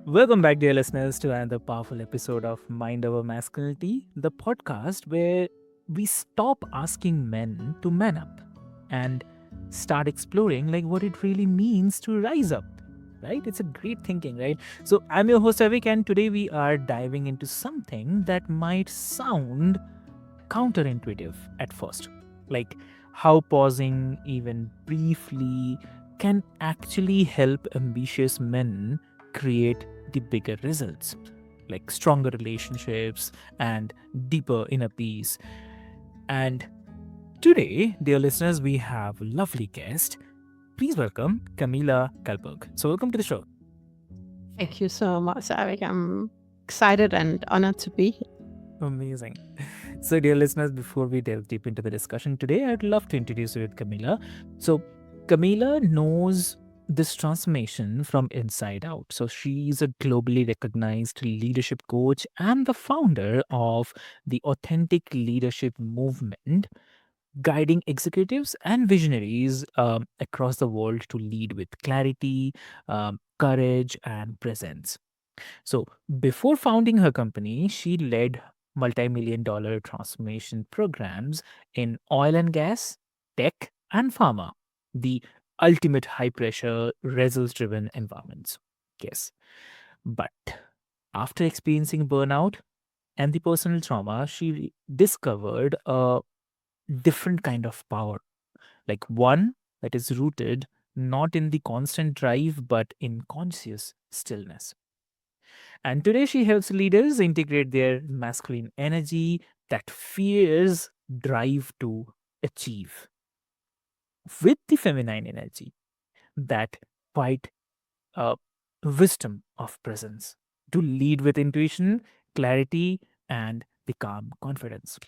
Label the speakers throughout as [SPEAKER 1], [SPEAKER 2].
[SPEAKER 1] Welcome back, dear listeners, to another powerful episode of Mind Over Masculinity, the podcast where we stop asking men to man up and start exploring what it really means to rise up. Right? It's a great thinking, right? So I'm your host Avik, and today we are diving into something that might sound counterintuitive at first, like how pausing even briefly can actually help ambitious men create the bigger results, like stronger relationships and deeper inner peace. And today, dear listeners, we have a lovely guest. Please welcome Camilla Calberg. So, welcome to the show.
[SPEAKER 2] Thank you so much, Avik. I'm excited and honored to be here.
[SPEAKER 1] Amazing. So, dear listeners, before we delve deep into the discussion today, I'd love to introduce you with Camilla. So, Camilla knows this transformation from inside out. So, she's a globally recognized leadership coach and the founder of the Authentic Leadership Movement, guiding executives and visionaries across the world to lead with clarity, courage, and presence. So, before founding her company, she led multi-million dollar transformation programs in oil and gas, tech, and pharma, the ultimate high pressure, results driven environments. Yes. But after experiencing burnout and the personal trauma, she discovered a different kind of power, like one that is rooted not in the constant drive, but in conscious stillness. And today she helps leaders integrate their masculine energy, that fierce drive to achieve, with the feminine energy, that quiet uh, wisdom of presence, to lead with intuition, clarity, and the calm confidence.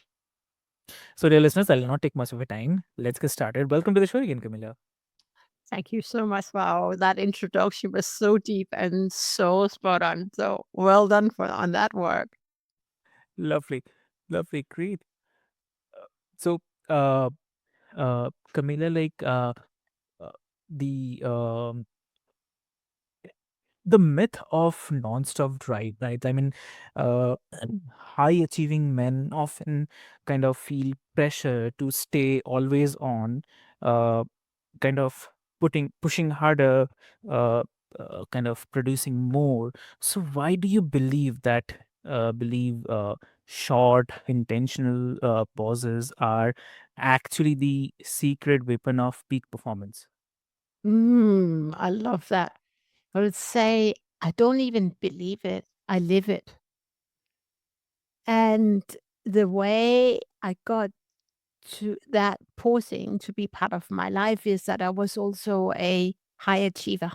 [SPEAKER 1] So, dear listeners, I'll not take much of your time. Let's get started. Welcome to the show again, Camilla.
[SPEAKER 2] Thank you so much. Wow, that introduction was so deep and so spot on. So well done for on that work.
[SPEAKER 1] Lovely, lovely, great. So, uh, Camilla, uh, the the myth of non-stop drive, right? I mean, uh, high achieving men often kind of feel pressure to stay always on, uh, kind of pushing harder, uh, kind of producing more. So why do you believe that? Believe short intentional pauses are actually the secret weapon of peak performance?
[SPEAKER 2] I love that. I would say I don't even believe it. I live it. And the way I got to that pausing to be part of my life is that I was also a high achiever.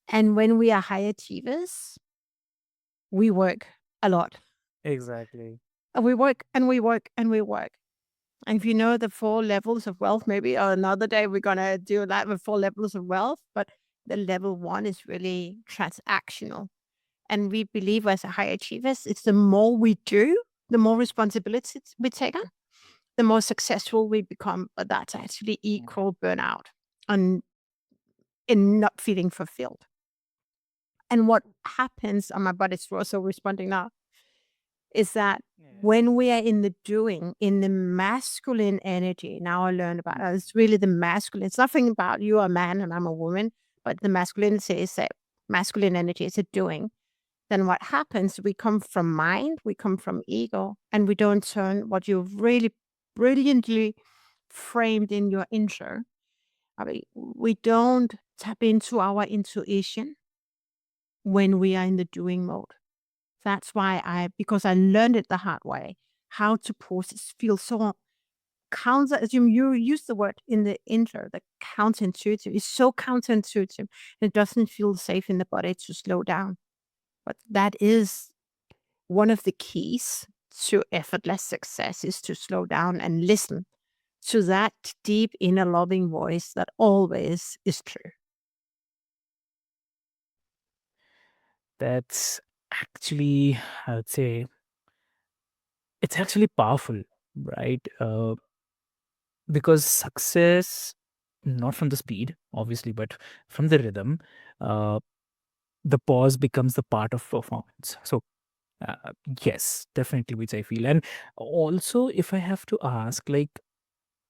[SPEAKER 2] And when we are high achievers, we work a lot.
[SPEAKER 1] Exactly.
[SPEAKER 2] And we work and we work and we work. And if you know the four levels of wealth, maybe another day we're gonna do that with four levels of wealth. But the level one is really transactional. And we believe as a high achievers, it's the more we do, the more responsibilities we take on, the more successful we become. But that's actually equal burnout and in not feeling fulfilled. And what happens, and my body's also responding now, is that
[SPEAKER 1] Yeah.
[SPEAKER 2] when we are in the doing, in the masculine energy, now I learned about it, it's really the masculine. It's nothing about you are a man and I'm a woman, but the masculinity is a masculine energy, it's a doing. Then what happens, we come from mind, we come from ego, and we don't turn what you've really brilliantly framed in your intro. I mean, we don't tap into our intuition when we are in the doing mode. That's why because I learned it the hard way, how to pause it feels so counter, as you use the word in the intro, the counterintuitive. It's so counterintuitive. It doesn't feel safe in the body to slow down. But that is one of the keys to effortless success is to slow down and listen to that deep inner loving voice that always is true.
[SPEAKER 1] That's actually, I would say, it's actually powerful, right? Because success, not from the speed, obviously, but from the rhythm. Uh, the pause becomes the part of performance. So uh, yes, definitely, which I feel. And also, if I have to ask, like,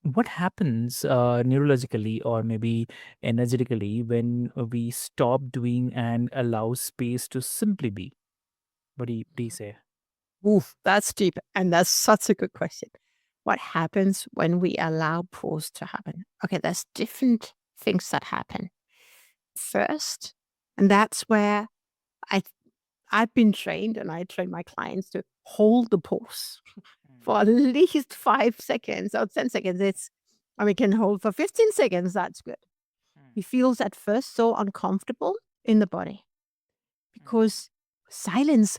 [SPEAKER 1] what happens neurologically or maybe energetically when we stop doing and allow space to simply be? What do you say?
[SPEAKER 2] Oof, that's deep. And that's such a good question. What happens when we allow pause to happen? Okay, there's different things that happen. First, and that's where I I've been trained and I train my clients to hold the pause for at least 5 seconds or 10 seconds. We can hold for 15 seconds. That's good. It feels at first so uncomfortable in the body because silence.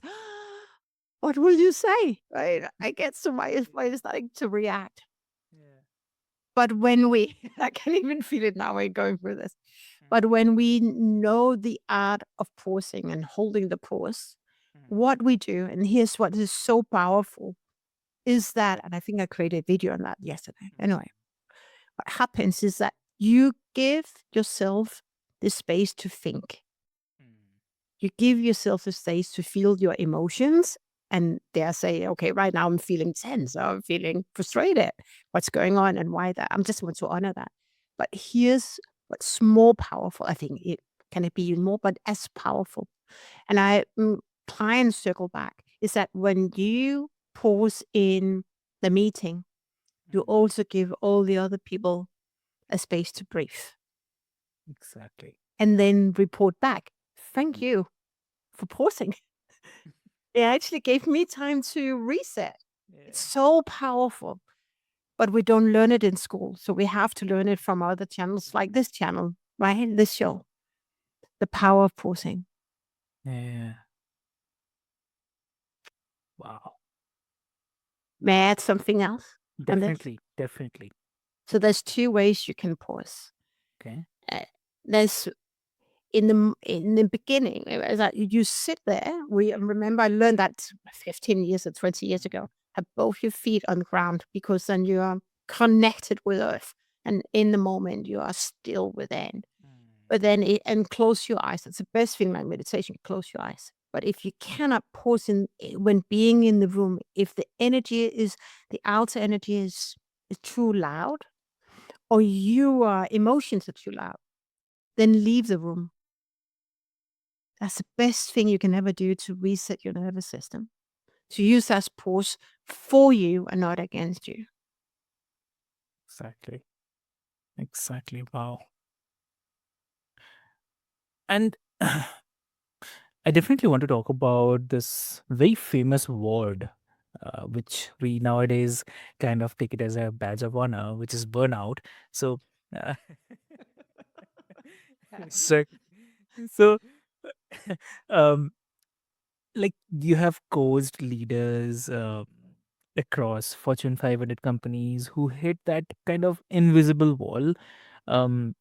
[SPEAKER 2] What will you say? Right? I get so my body starting to react.
[SPEAKER 1] Yeah.
[SPEAKER 2] But when we, I can even feel it now. We're going through this. But when we know the art of pausing and holding the pause, what we do, and here's what is so powerful, is that, and I think I created a video on that yesterday. Anyway, what happens is that you give yourself the space to think. You give yourself the space to feel your emotions and dare say, okay, right now I'm feeling tense or I'm feeling frustrated. What's going on and why that? I'm just want to honor that. But here's what's more powerful. I think it can it be even more, but as powerful. And I try and circle back is that when you pause in the meeting, you also give all the other people a space to breathe
[SPEAKER 1] Exactly.
[SPEAKER 2] and then report back. Thank you for pausing. It actually gave me time to reset. It's
[SPEAKER 1] Yeah.
[SPEAKER 2] so powerful, but we don't learn it in school. So we have to learn it from other channels like this channel, right? This show, the power of pausing.
[SPEAKER 1] Yeah. Wow.
[SPEAKER 2] May I add something else on this?
[SPEAKER 1] Definitely. Definitely.
[SPEAKER 2] So there's two ways you can pause.
[SPEAKER 1] Okay.
[SPEAKER 2] Uh, there's in the beginning, as you sit there. We remember I learned that 15 years or 20 years ago. Have both your feet on the ground because then you are connected with earth, and in the moment you are still within. But then and close your eyes. That's the best thing like meditation. Close your eyes. But if you cannot pause when being in the room, if the outer energy is too loud, or your emotions are too loud, then leave the room. That's the best thing you can ever do to reset your nervous system. To use as pause for you and not against you.
[SPEAKER 1] Exactly. Exactly. Wow. And I definitely want to talk about this very famous word, which we nowadays kind of take it as a badge of honor, which is burnout. So, uh, so, so, um, like you have coached leaders across Fortune 500 companies who hit that kind of invisible wall, um,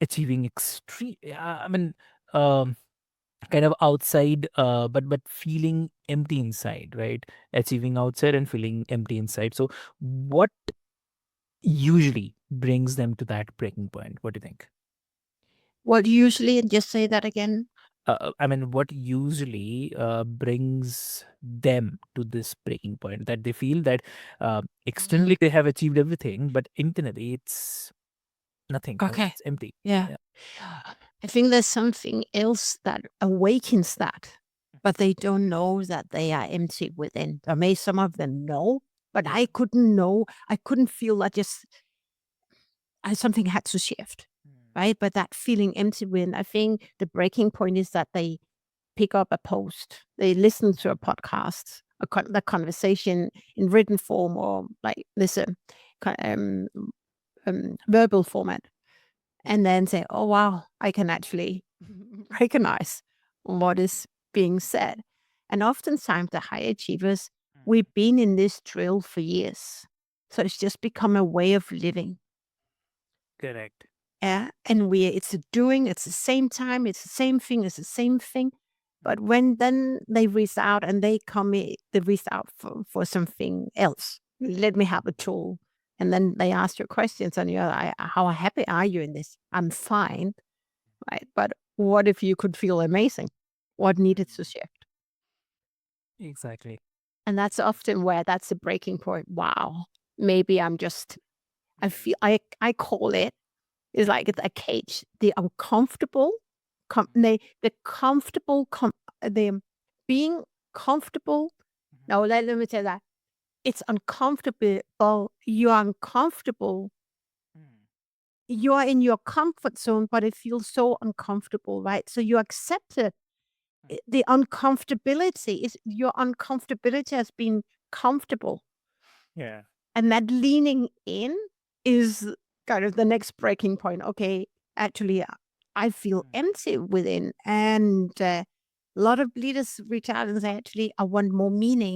[SPEAKER 1] achieving extreme. I mean, um, kind of outside but feeling empty inside, right? Achieving outside and feeling empty inside. So what usually brings them to that breaking point? What do you think?
[SPEAKER 2] What usually, and just say that again.
[SPEAKER 1] I mean, what usually brings them to this breaking point that they feel that externally they have achieved everything, but internally it's nothing. I mean,
[SPEAKER 2] Okay.
[SPEAKER 1] it's empty.
[SPEAKER 2] Yeah.
[SPEAKER 1] Yeah.
[SPEAKER 2] I think there's something else that awakens that, but they don't know that they are empty within. Or may some of them know, but
[SPEAKER 1] Yeah.
[SPEAKER 2] I couldn't know. I couldn't feel that something had to shift, right? But that feeling empty within, I think the breaking point is that they pick up a post, they listen to a podcast, the conversation in written form or like listen, verbal format, and then say, "Oh wow, I can actually recognize what is being said." And oftentimes, the high achievers, we've been in this drill for years, so it's just become a way of living.
[SPEAKER 1] Correct.
[SPEAKER 2] Yeah, and it's a doing, it's the same time, it's the same thing, it's the same thing. But when then they reach out and they reach out for something else. Let me have a tool. And then they ask you questions and you're like, how happy are you in this? I'm fine. Right. But what if you could feel amazing? what needed to shift.
[SPEAKER 1] Exactly.
[SPEAKER 2] And that's often where that's the breaking point. Wow, maybe I'm just, I feel, I call it, it's like a cage. The uncomfortable, the comfortable, the being comfortable. No, let me say that. It's uncomfortable. You're uncomfortable. You are in your comfort zone, but it feels so uncomfortable, right? So you accept it. The uncomfortability is your uncomfortability has been comfortable.
[SPEAKER 1] Yeah.
[SPEAKER 2] And that leaning in is kind of the next breaking point. Okay, actually, I feel empty within. And a lot of leaders reach out and say, actually, I want more meaning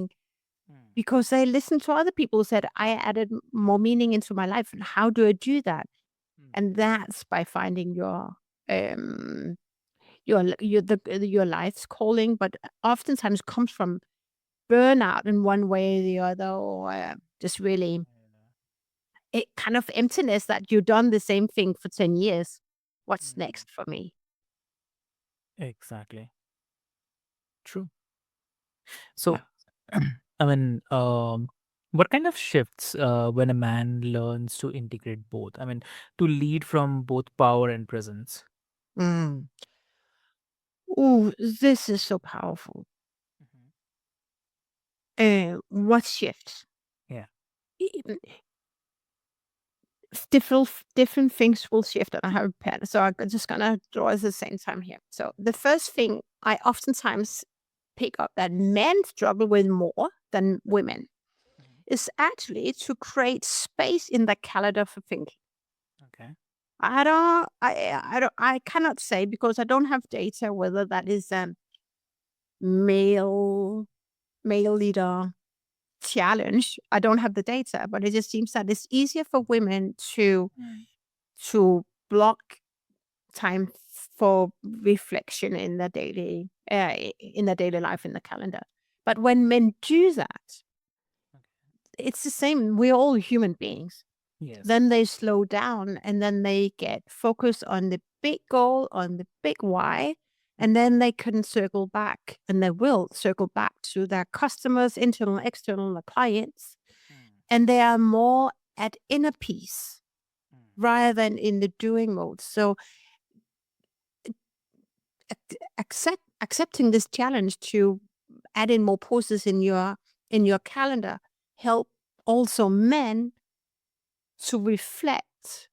[SPEAKER 2] because they listen to other people who said, I added more meaning into my life. And how do I do that? And that's by finding um, your life's calling, but oftentimes comes from burnout in one way or the other, or just really it kind of emptiness that you've done the same thing for 10 years. What's next for me?
[SPEAKER 1] Exactly. True. So, I mean, what kind of shifts when a man learns to integrate both? I mean, to lead from both power and presence.
[SPEAKER 2] Mm. Oh, this is so powerful. What shifts?
[SPEAKER 1] Yeah.
[SPEAKER 2] E- different things will shift, and I have a pen, so I'm just gonna draw at the same time here. So the first thing I oftentimes pick up that men struggle with more than women is actually to create space in the calendar for thinking.
[SPEAKER 1] Okay.
[SPEAKER 2] I cannot say because I don't have data whether that is male male leader challenge. I don't have the data, but it just seems that it's easier for women to block time for reflection in the daily life in the calendar. But when men do that, it's the same. We're all human beings.
[SPEAKER 1] Yes.
[SPEAKER 2] Then they slow down and then they get focused on the big goal, on the big why. And then they can circle back and they will circle back to their customers, internal, external, the clients. And they are more at inner peace rather than in the doing mode. So accepting this challenge to add in more pauses in your calendar help also men to reflect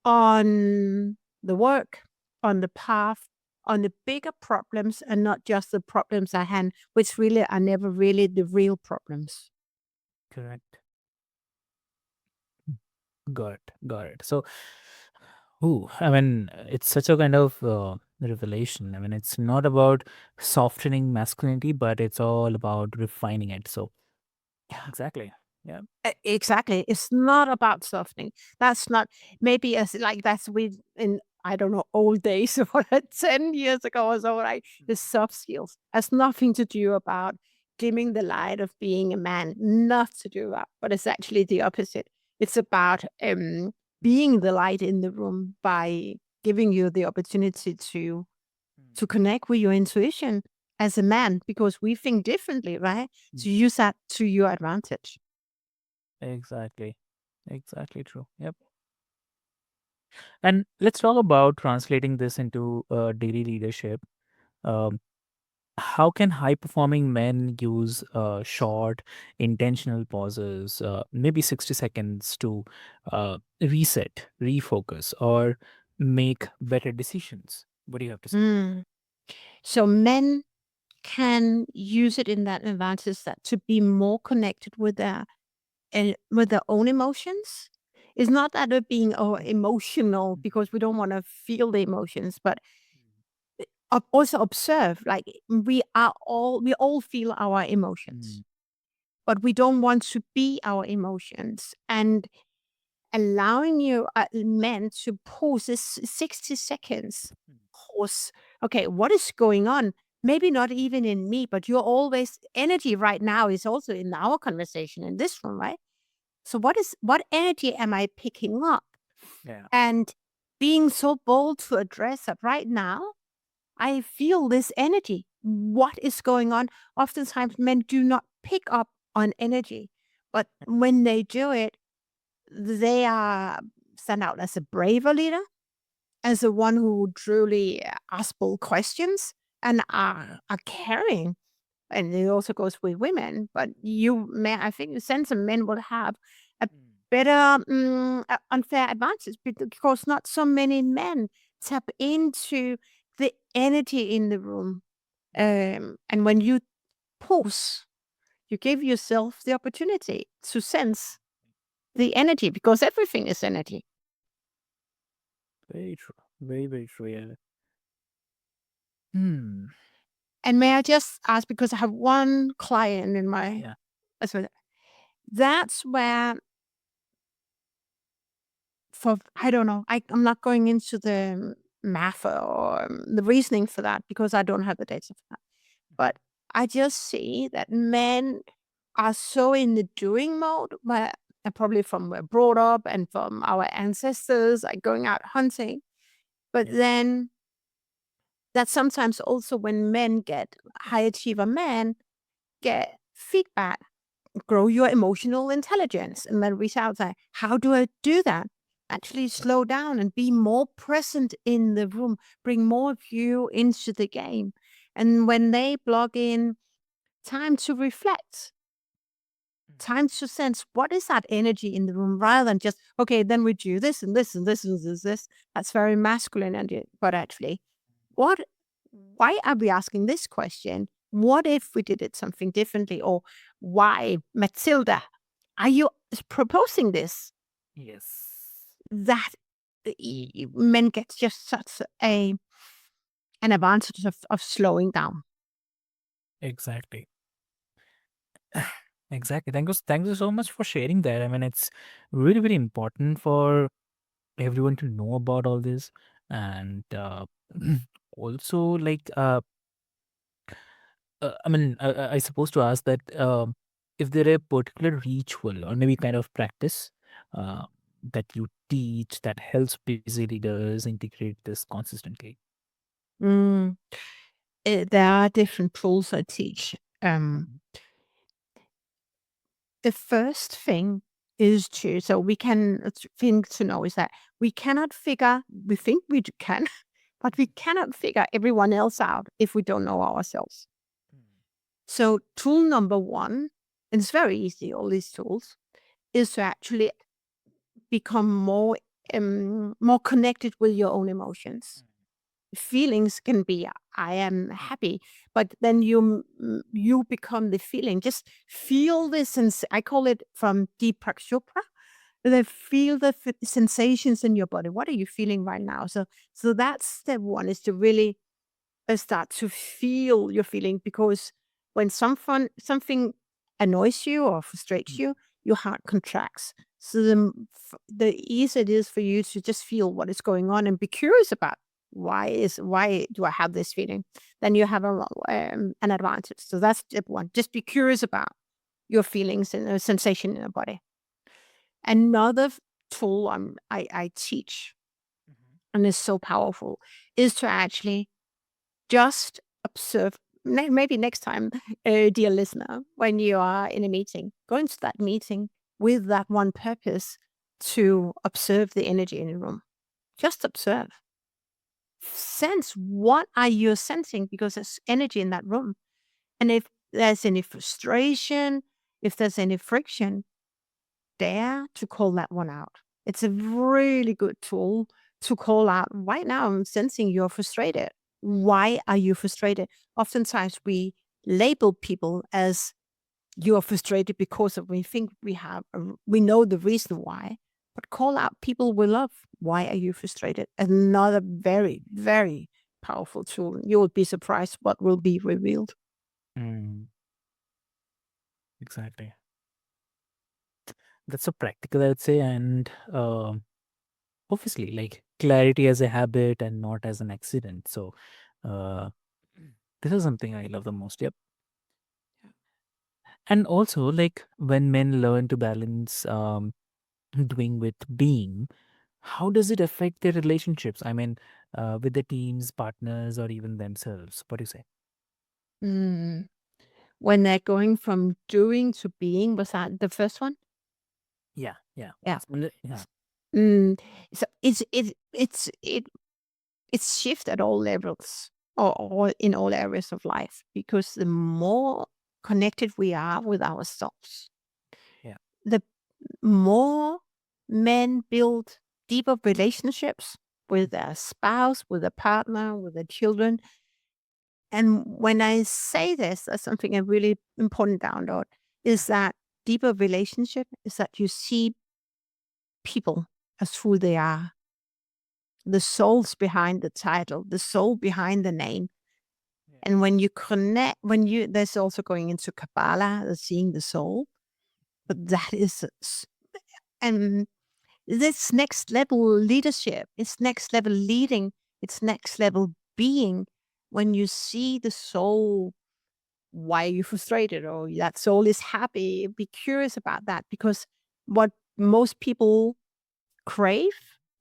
[SPEAKER 2] on the work, on the path, on the bigger problems and not just the problems at hand, which really are never really the real problems.
[SPEAKER 1] Correct. Got it. Got it. So, ooh, I mean, it's such a kind of revelation. I mean, it's not about softening masculinity, but it's all about refining it. So, exactly. Yeah.
[SPEAKER 2] Exactly. It's not about softening. That's not maybe as like that's with in I don't know old days or 10 years ago or so. Right, the soft skills has nothing to do about dimming the light of being a man. Not to do that, but it's actually the opposite. It's about being the light in the room by giving you the opportunity to connect with your intuition as a man because we think differently, right? To use that to your advantage.
[SPEAKER 1] Exactly. Exactly true. Yep. And let's talk about translating this into daily leadership. Um, how can high performing men use short, intentional pauses, maybe 60 seconds to reset, refocus, or make better decisions? What do you have to say?
[SPEAKER 2] Mm. So men can use it in that advantage that to be more connected with their own emotions. It's not that they're being emotional because we don't want to feel the emotions, but also observe. Like we all feel our emotions,
[SPEAKER 1] Mm,
[SPEAKER 2] but we don't want to be our emotions. And allowing you men to pause this 60 seconds. Pause. Okay, what is going on? Maybe not even in me, but you're always energy right now is also in our conversation in this room, right? So what energy am I picking up?
[SPEAKER 1] yeah.
[SPEAKER 2] And being so bold to address it right now I feel this energy. What is going on? Oftentimes, men do not pick up on energy, but when they do it, they are stand out as a braver leader, as the one who truly asks bold questions and are caring. And it also goes with women. But you, men, I think, the sense of men will have a better unfair advantage because not so many men tap into the energy in the room. And when you pause, you give yourself the opportunity to sense the energy because everything is energy.
[SPEAKER 1] Very true. Very, very true. Yeah. Hmm.
[SPEAKER 2] And may I just ask, because I have one client in my,
[SPEAKER 1] Yeah.
[SPEAKER 2] so that's where, for, I don't know, I'm not going into the math or the reasoning for that because I don't have the data for that. But I just see that men are so in the doing mode, where, and probably from where brought up and from our ancestors, like going out hunting. But
[SPEAKER 1] Yeah.
[SPEAKER 2] then that sometimes also when men get high achiever men get feedback, grow your emotional intelligence, and then reach out and say, how do I do that? Actually slow down and be more present in the room, bring more of you into the game. And when they plug in time to reflect, time to sense what is that energy in the room rather than just, okay, then we do this and this and this and this. That's very masculine energy. But actually, what why are we asking this question? What if we did it something differently? Or why, Matilda, are you proposing this?
[SPEAKER 1] Yes.
[SPEAKER 2] That men get just such a an advantage of slowing down.
[SPEAKER 1] Exactly. Exactly. Thank you so much for sharing that. I mean, it's really, very important for everyone to know about all this. And also, like, I mean, I supposed to ask that if there a particular ritual or maybe kind of practice uh, that you teach that helps busy leaders integrate this consistently.
[SPEAKER 2] Mm, there are different tools I teach.
[SPEAKER 1] Mhm.
[SPEAKER 2] The first thing is to, so we can, thing to know is that we cannot figure, we think we can, but we cannot figure everyone else out if we don't know ourselves. So, tool number one, and it's very easy, all these tools, is to actually become more connected with your own emotions. Feelings can be, I am happy, but then you become the feeling. Just feel this, and I call it from Deepak Chopra. They feel the sensations in your body. What are you feeling right now? So that's step one, is to really start to feel your feeling, because when something annoys you or frustrates you, your heart contracts. So the easier it is for you to just feel what is going on and be curious about why do I have this feeling? Then you have an advantage. So that's step one. Just be curious about your feelings and the sensation in your body. Another tool I teach, and is so powerful, is to actually just observe. Maybe next time, dear listener, when you are in a meeting, go into that meeting with that one purpose, to observe the energy in the room. Just observe. Sense, what are you sensing, because there's energy in that room. And if there's any frustration, if there's any friction, dare to call that one out. It's a really good tool to call out. Right now, I'm sensing you're frustrated. Why are you frustrated? Oftentimes, we label people as, you are frustrated because of, we think we know the reason why, but call out people we love. Why are you frustrated? Another very, very powerful tool. You will be surprised what will be revealed.
[SPEAKER 1] Mm, exactly. That's so practical, I would say, and obviously, like clarity as a habit and not as an accident. So, uh, this is something I love the most. Yep. And also, like when men learn to balance doing with being, how does it affect their relationships? I mean, with the teams, partners, or even themselves? What do you say?
[SPEAKER 2] Mm. When they're going from doing to being, was that the first one?
[SPEAKER 1] Yeah, yeah.
[SPEAKER 2] Yeah.
[SPEAKER 1] Yeah.
[SPEAKER 2] Mm. So it's shift at all levels or in all areas of life because the more connected we are with ourselves,
[SPEAKER 1] Yeah.
[SPEAKER 2] the more men build deeper relationships with their spouse, with a partner, with their children. And when I say this, that's something a really important download is that deeper relationship is that you see people as who they are, the souls behind the title, the soul behind the name.
[SPEAKER 1] Yeah.
[SPEAKER 2] And when you connect, there's also going into Kabbalah, seeing the soul, but that is, and this next level leadership, it's next level leading, it's next level being. When you see the soul, why are you frustrated or that soul is happy, be curious about that because what most people crave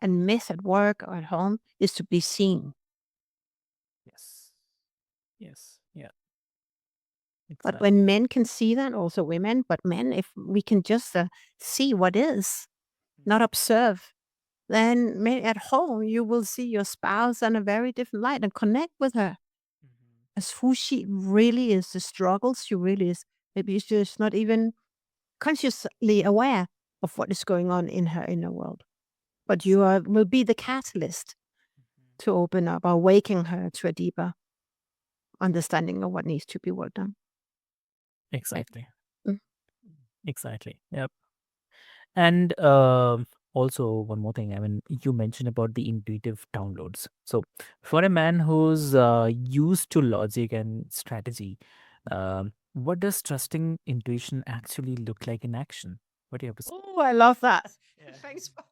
[SPEAKER 2] and miss at work or at home is to be seen.
[SPEAKER 1] Yes. Yes. Yeah.
[SPEAKER 2] But
[SPEAKER 1] Exactly.
[SPEAKER 2] when men can see that, also women, but men, if we can just see what is, not observe, then at home you will see your spouse in a very different light and connect with her
[SPEAKER 1] Mhm.
[SPEAKER 2] as who she really is, the struggles she really is. Maybe she's not even consciously aware of what is going on in her inner world. But
[SPEAKER 1] Yes.
[SPEAKER 2] will be the catalyst
[SPEAKER 1] Mhm.
[SPEAKER 2] to open up, awaking her to a deeper understanding of what needs to be worked on. Right.
[SPEAKER 1] Exactly.
[SPEAKER 2] Mm.
[SPEAKER 1] Exactly. Yep. And also, one more thing. I mean, you mentioned about the intuitive downloads. So, for a man who's used to logic and strategy, what does trusting intuition actually look like in action? What do you have to say?
[SPEAKER 2] Oh, I love that.
[SPEAKER 1] Yeah.
[SPEAKER 2] Thanks for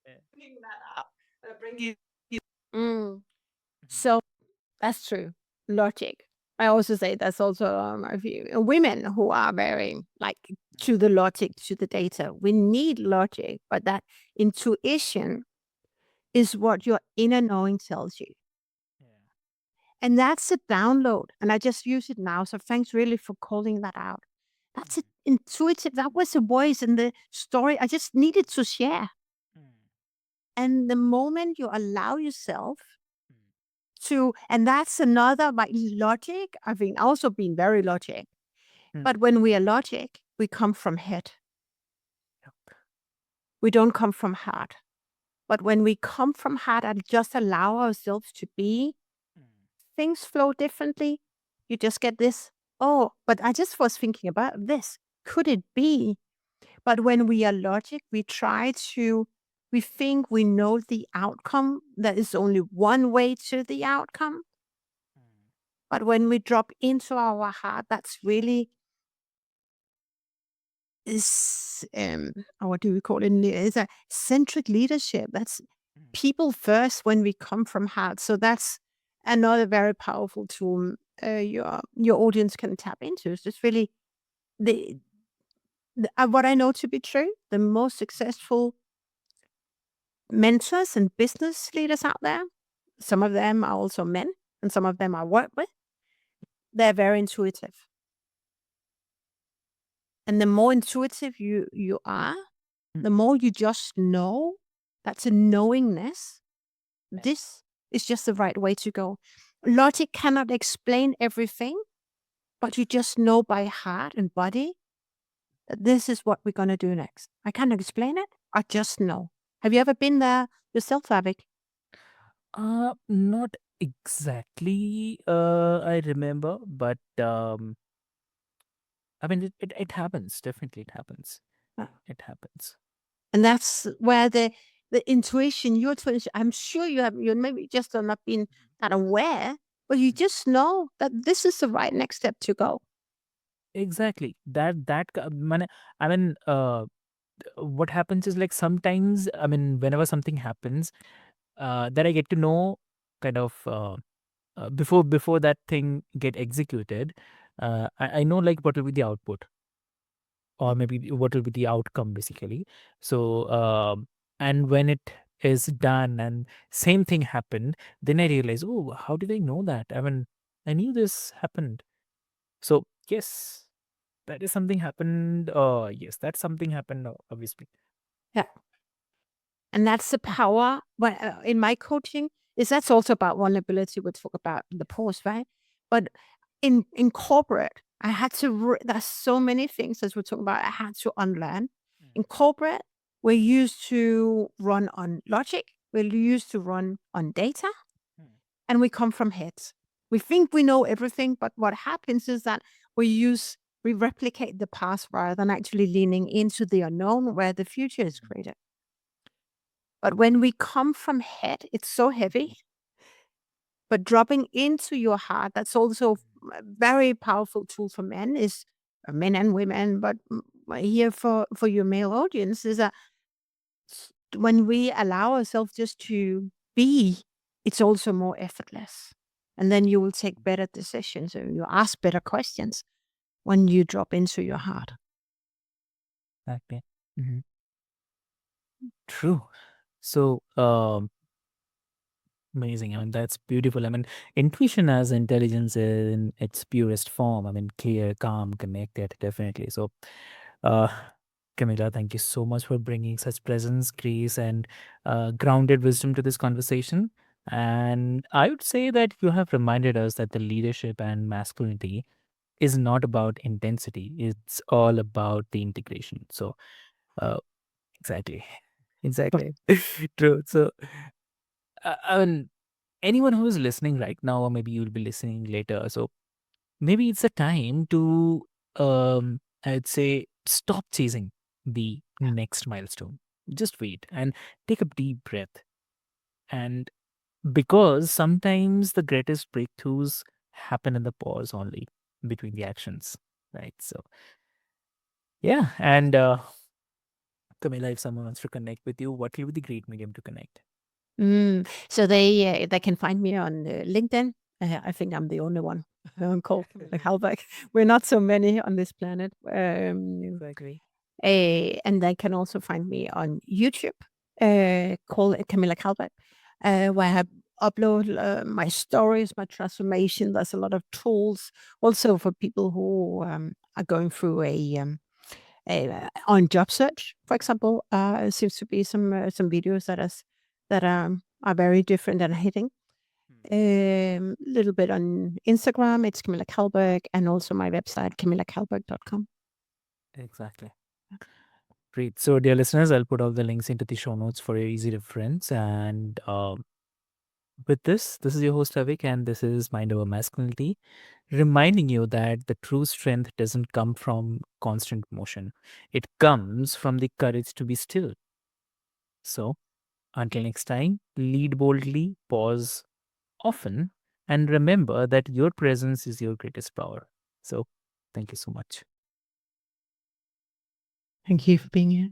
[SPEAKER 1] Yeah.
[SPEAKER 2] bringing that up. Bring you. Mm.
[SPEAKER 1] Mhm.
[SPEAKER 2] So that's true. Logic. I also say that's also my view. Women who are very like to the logic, to the data, we need logic, but that intuition is what your inner knowing tells you.
[SPEAKER 1] Yeah.
[SPEAKER 2] And that's a download. And I just use it now. So thanks really for calling that out. That's
[SPEAKER 1] Mm.
[SPEAKER 2] it, intuitive. That was a voice in the story I just needed to share.
[SPEAKER 1] Mm.
[SPEAKER 2] And the moment you allow yourself
[SPEAKER 1] Mm.
[SPEAKER 2] to, and that's another my logic. I've been also been very logic.
[SPEAKER 1] Mm.
[SPEAKER 2] But when we are logic, we come from head.
[SPEAKER 1] Yep.
[SPEAKER 2] We don't come from heart. But when we come from heart and just allow ourselves to be,
[SPEAKER 1] Mm.
[SPEAKER 2] things flow differently. You just get this. Oh, but I just was thinking about this. Could it be? But when we are logic, we think we know the outcome. There is only one way to the outcome.
[SPEAKER 1] Mm.
[SPEAKER 2] But when we drop into our heart, that's really is what do we call it? It's a centric leadership. That's
[SPEAKER 1] Mm.
[SPEAKER 2] people first when we come from heart. So that's another very powerful tool your audience can tap into. It's just really the, what I know to be true. The most successful mentors and business leaders out there. Some of them are also men, and some of them I work with. They're very intuitive, and the more intuitive you are,
[SPEAKER 1] Mm.
[SPEAKER 2] the more you just know. That's a knowingness.
[SPEAKER 1] Yeah.
[SPEAKER 2] This is just the right way to go. Logic cannot explain everything, but you just know by heart and body that this is what we're going to do next. I can't explain it. I just know. Have you ever been there yourself, Avik?
[SPEAKER 1] Not exactly. I remember, but I mean, it happens. Definitely, it happens.
[SPEAKER 2] Uh,
[SPEAKER 1] It happens.
[SPEAKER 2] And that's where the intuition, your intuition, I'm sure you maybe just have not been that aware, but you
[SPEAKER 1] Mhm.
[SPEAKER 2] just know that this is the right next step to go.
[SPEAKER 1] Exactly. I mean, what happens is like sometimes, I mean, whenever something happens, that I get to know kind of before that thing get executed. I know like what will be the output or maybe what will be the outcome basically. So and when it is done and same thing happened, then I realized, oh, how did I know that? I mean, I knew this happened. So yes, that is something happened. Yes, that something happened, obviously.
[SPEAKER 2] Yeah. And that's the power. Well, in my coaching, is that's also about vulnerability. We talk about the pause, right? But in corporate, I had to. There's so many things as we're talking about. I had to unlearn.
[SPEAKER 1] Mm,
[SPEAKER 2] In corporate, we're used to run on logic. We're used to run on data,
[SPEAKER 1] mm,
[SPEAKER 2] and we come from heads. We think we know everything, but what happens is that we replicate the past rather than actually leaning into the unknown where the future is
[SPEAKER 1] mm,
[SPEAKER 2] created. But when we come from head, it's so heavy. But dropping into your heart, that's also a very powerful tool for men, is men and women, but here for your male audience is that when we allow ourselves just to be, it's also more effortless. And then you will take better decisions or you ask better questions when you drop into your heart.
[SPEAKER 1] exactly. Mhm. True. So, amazing. I mean, that's beautiful. I mean, intuition as intelligence in its purest form. I mean, clear, calm, connected, definitely. So, uh, Camilla, thank you so much for bringing such presence, grace, and grounded wisdom to this conversation. And I would say that you have reminded us that the leadership and masculinity is not about intensity, it's all about the integration. So, uh, exactly. Exactly. True. So, I mean, anyone who is listening right now, or maybe you'll be listening later. So maybe it's a time to, I'd say, stop chasing the next milestone. Just wait and take a deep breath. And because sometimes the greatest breakthroughs happen in the pause only between the actions, right? So, yeah. And Camilla, if someone wants to connect with you, what will be the great medium to connect?
[SPEAKER 2] So they can find me on LinkedIn. I think I'm the only one called Camilla Calberg. We're not so many on this planet.
[SPEAKER 1] Exactly.
[SPEAKER 2] And they can also find me on YouTube, called Camilla Calberg, where I upload my stories, my transformation. There's a lot of tools also for people who are going through on job search, for example. Seems to be some videos that are very different and hitting.
[SPEAKER 1] Hmm.
[SPEAKER 2] Little bit on Instagram, it's Camilla Calberg, and also my website, camillacalberg.com.
[SPEAKER 1] Exactly. Great. So, dear listeners, I'll put all the links into the show notes for your easy reference. And with this is your host Avik, and this is Mind Over Masculinity, reminding you that the true strength doesn't come from constant motion. It comes from the courage to be still. So, until next time, lead boldly, pause often, and remember that your presence is your greatest power. So, thank you so much.
[SPEAKER 2] Thank you for being here.